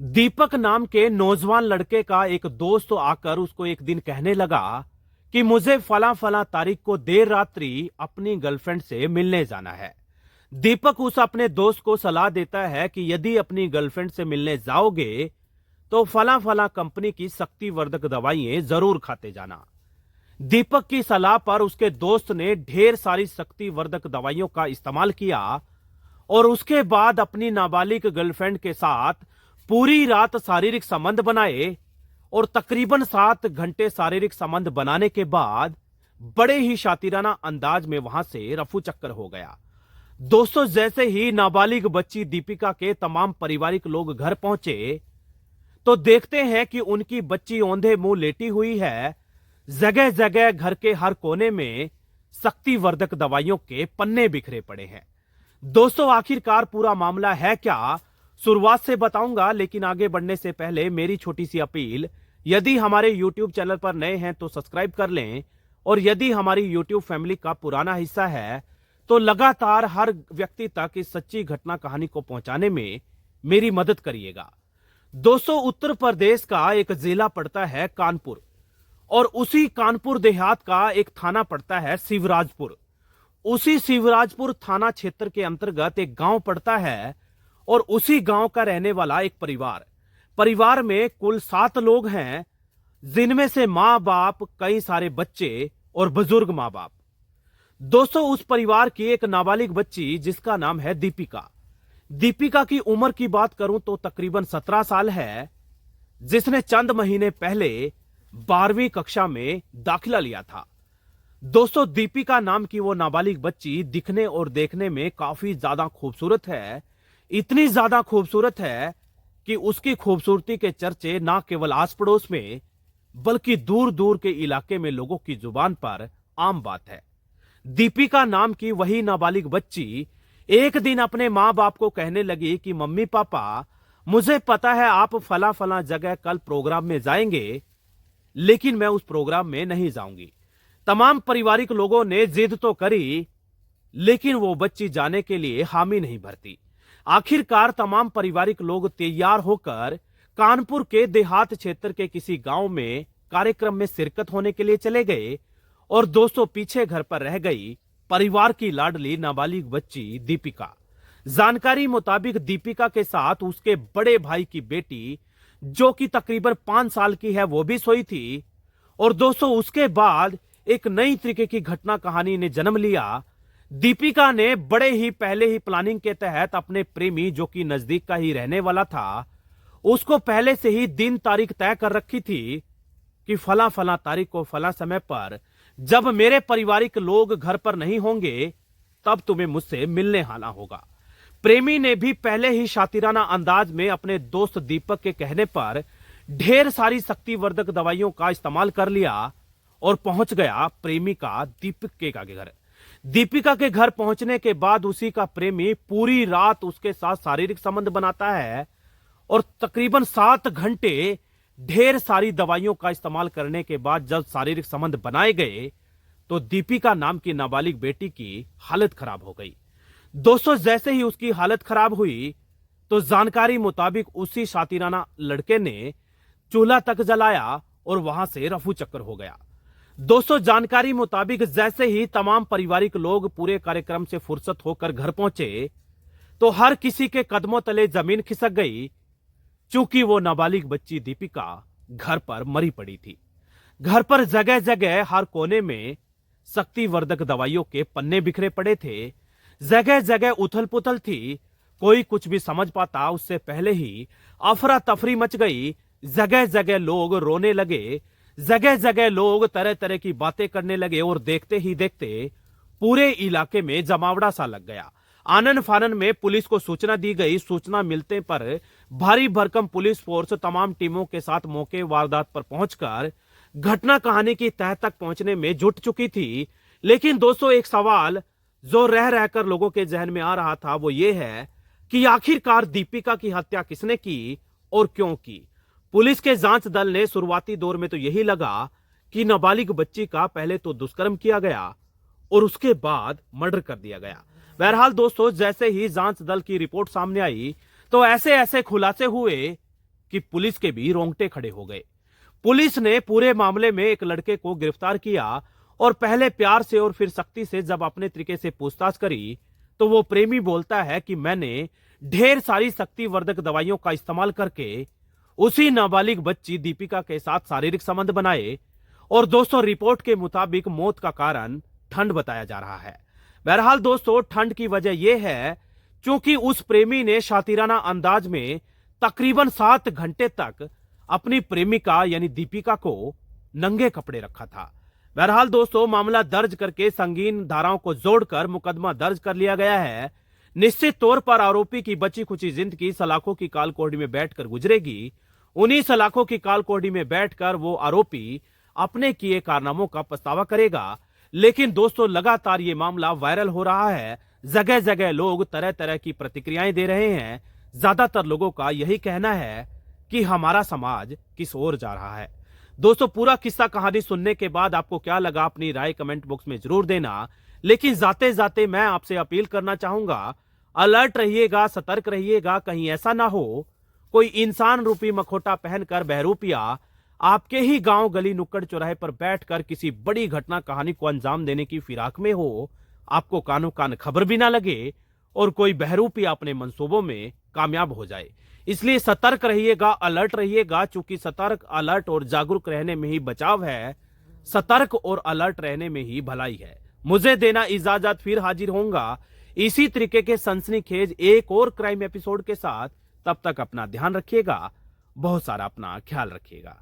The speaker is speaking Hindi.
दीपक नाम के नौजवान लड़के का एक दोस्त आकर उसको एक दिन कहने लगा कि मुझे फला फला तारीख को देर रात्रि अपनी गर्लफ्रेंड से मिलने जाना है। दीपक उस अपने दोस्त को सलाह देता है कि यदि अपनी गर्लफ्रेंड से मिलने जाओगे तो फला फला कंपनी की शक्तिवर्धक दवाइयां जरूर खाते जाना। दीपक की सलाह पर उसके दोस्त ने ढेर सारी शक्तिवर्धक दवाइयों का इस्तेमाल किया और उसके बाद अपनी नाबालिग गर्लफ्रेंड के साथ पूरी रात शारीरिक संबंध बनाए और तकरीबन 7 घंटे शारीरिक संबंध बनाने के बाद बड़े ही शातिराना अंदाज में वहां से रफू चक्कर हो गया। दोस्तों, जैसे ही नाबालिग बच्ची दीपिका के तमाम पारिवारिक लोग घर पहुंचे तो देखते हैं कि उनकी बच्ची औंधे मुंह लेटी हुई है। जगह जगह घर के हर कोने में शक्तिवर्धक दवाइयों के पन्ने बिखरे पड़े हैं। दोस्तों, आखिरकार पूरा मामला है क्या, शुरुआत से बताऊंगा, लेकिन आगे बढ़ने से पहले मेरी छोटी सी अपील, यदि हमारे YouTube चैनल पर नए हैं तो सब्सक्राइब कर लें और यदि हमारी YouTube फैमिली का पुराना हिस्सा है तो लगातार हर व्यक्ति तक इस सच्ची घटना कहानी को पहुंचाने में मेरी मदद करिएगा। दोस्तों, उत्तर प्रदेश का एक जिला पड़ता है कानपुर और उसी कानपुर देहात का एक थाना पड़ता है शिवराजपुर। उसी शिवराजपुर थाना क्षेत्र के अंतर्गत एक गांव पड़ता है और उसी गांव का रहने वाला एक परिवार में कुल 7 लोग हैं, जिनमें से मां बाप, कई सारे बच्चे और बुजुर्ग मां बाप। दोस्तों, उस परिवार की एक नाबालिग बच्ची जिसका नाम है दीपिका। दीपिका की उम्र की बात करूं तो तकरीबन 17 साल है, जिसने चंद महीने पहले 12वीं कक्षा में दाखिला लिया था। दोस्तों, दीपिका नाम की वो नाबालिग बच्ची दिखने और देखने में काफी ज्यादा खूबसूरत है। इतनी ज्यादा खूबसूरत है कि उसकी खूबसूरती के चर्चे ना केवल आस पड़ोस में बल्कि दूर दूर के इलाके में लोगों की जुबान पर आम बात है। दीपिका नाम की वही नाबालिग बच्ची एक दिन अपने मां बाप को कहने लगी कि मम्मी पापा, मुझे पता है आप फला फला जगह कल प्रोग्राम में जाएंगे, लेकिन मैं उस प्रोग्राम में नहीं जाऊंगी। तमाम पारिवारिक लोगों ने जिद तो करी, लेकिन वो बच्ची जाने के लिए हामी नहीं भरती। आखिरकार तमाम पारिवारिक लोग तैयार होकर कानपुर के देहात क्षेत्र के किसी गांव में कार्यक्रम में शिरकत होने के लिए चले गए और दोस्तों, पीछे घर पर रह गई परिवार की लाडली नाबालिग बच्ची दीपिका। जानकारी मुताबिक दीपिका के साथ उसके बड़े भाई की बेटी, जो कि तकरीबन 5 साल की है, वो भी सोई थी। और दोस्तों, उसके बाद एक नई तरीके की घटना कहानी ने जन्म लिया। दीपिका ने बड़े ही पहले ही प्लानिंग के तहत अपने प्रेमी, जो कि नजदीक का ही रहने वाला था, उसको पहले से ही दिन तारीख तय कर रखी थी कि फला फला तारीख को फला समय पर जब मेरे पारिवारिक लोग घर पर नहीं होंगे तब तुम्हें मुझसे मिलने आना होगा। प्रेमी ने भी पहले ही शातिराना अंदाज में अपने दोस्त दीपक के कहने पर ढेर सारी शक्तिवर्धक दवाइयों का इस्तेमाल कर लिया और पहुंच गया प्रेमी का दीपक के घर। दीपिका के घर पहुंचने के बाद उसी का प्रेमी पूरी रात उसके साथ शारीरिक संबंध बनाता है और तकरीबन 7 घंटे ढेर सारी दवाइयों का इस्तेमाल करने के बाद जब शारीरिक संबंध बनाए गए तो दीपिका नाम की नाबालिग बेटी की हालत खराब हो गई। दोस्तों, जैसे ही उसकी हालत खराब हुई तो जानकारी मुताबिक उसी शातिराना लड़के ने चूल्हा तक जलाया और वहां से रफू चक्कर हो गया। दोस्तों, जानकारी मुताबिक जैसे ही तमाम पारिवारिक लोग पूरे कार्यक्रम से फुर्सत होकर घर पहुंचे तो हर किसी के कदमों तले जमीन खिसक गई, चूंकि वो नाबालिग बच्ची दीपिका घर पर मरी पड़ी थी। घर पर जगह जगह हर कोने में शक्तिवर्धक दवाइयों के पन्ने बिखरे पड़े थे। जगह जगह उथल पुथल थी। कोई कुछ भी समझ पाता उससे पहले ही अफरा तफरी मच गई। जगह जगह लोग रोने लगे, जगह जगह लोग तरह तरह की बातें करने लगे और देखते ही देखते पूरे इलाके में जमावड़ा सा लग गया। आनन फानन में पुलिस को सूचना दी गई। सूचना मिलते पर भारी भरकम पुलिस फोर्स तमाम टीमों के साथ मौके वारदात पर पहुंचकर घटना कहानी की तह तक पहुंचने में जुट चुकी थी। लेकिन दोस्तों, एक सवाल जो रह रहकर लोगों के जहन में आ रहा था वो ये है कि आखिरकार दीपिका की हत्या किसने की और क्यों की। पुलिस के जांच दल ने शुरुआती दौर में तो यही लगा कि नाबालिग बच्ची का पहले तो दुष्कर्म किया गया और उसके बाद मर्डर कर दिया गया। बहरहाल दोस्तों, जैसे ही जांच दल की रिपोर्ट सामने आई तो ऐसे ऐसे खुलासे हुए कि पुलिस के भी रोंगटे खड़े हो गए। पुलिस ने पूरे मामले में एक लड़के को गिरफ्तार किया और पहले प्यार से और फिर सख्ती से जब अपने तरीके से पूछताछ करी तो वो प्रेमी बोलता है कि मैंने ढेर सारी शक्तिवर्धक दवाइयों का इस्तेमाल करके उसी नाबालिग बच्ची दीपिका के साथ शारीरिक संबंध बनाए और दोस्तों रिपोर्ट के मुताबिक मौत का कारण ठंड बताया जा रहा है। बहरहाल दोस्तों ठंड की वजह यह है क्योंकि उस प्रेमी ने शातिराना अंदाज में तकरीबन 7 घंटे तक अपनी प्रेमिका यानी दीपिका को नंगे कपड़े रखा था। बहरहाल दोस्तों मामला दर्ज करके संगीन धाराओं को जोड़कर मुकदमा दर्ज कर लिया गया है। निश्चित तौर पर आरोपी की बची खुची जिंदगी सलाखों की काल कोठरी में बैठकर गुजरेगी। उन्हीं सलाखों की काल कोठरी में बैठकर वो आरोपी अपने किए कारनामों का पछतावा करेगा। लेकिन दोस्तों लगातार ये मामला वायरल हो रहा है, जगह जगह लोग तरह तरह की प्रतिक्रियाएं दे रहे हैं। ज्यादातर लोगों का यही कहना है कि हमारा समाज किस ओर जा रहा है। दोस्तों पूरा किस्सा कहानी सुनने के बाद आपको क्या लगा अपनी राय कमेंट बॉक्स में जरूर देना। लेकिन जाते जाते मैं आपसे अपील करना चाहूंगा, अलर्ट रहिएगा, सतर्क रहिएगा, कहीं ऐसा ना हो कोई इंसान रूपी मखोटा पहनकर बहरूपिया आपके ही गांव गली नुक्कड़ चौराहे पर बैठकर किसी बड़ी घटना कहानी को अंजाम देने की फिराक में हो, आपको कानो कान खबर भी ना लगे और कोई बहरूपिया अपने मंसूबों में कामयाब हो जाए। इसलिए सतर्क रहिएगा, अलर्ट रहिएगा, चूंकि सतर्क, अलर्ट और जागरूक रहने में ही बचाव है, सतर्क और अलर्ट रहने में ही भलाई है। मुझे देना इजाजत, फिर हाजिर होऊंगा इसी तरीके के सनसनीखेज एक और क्राइम एपिसोड के साथ। तब तक अपना ध्यान रखिएगा, बहुत सारा अपना ख्याल रखिएगा।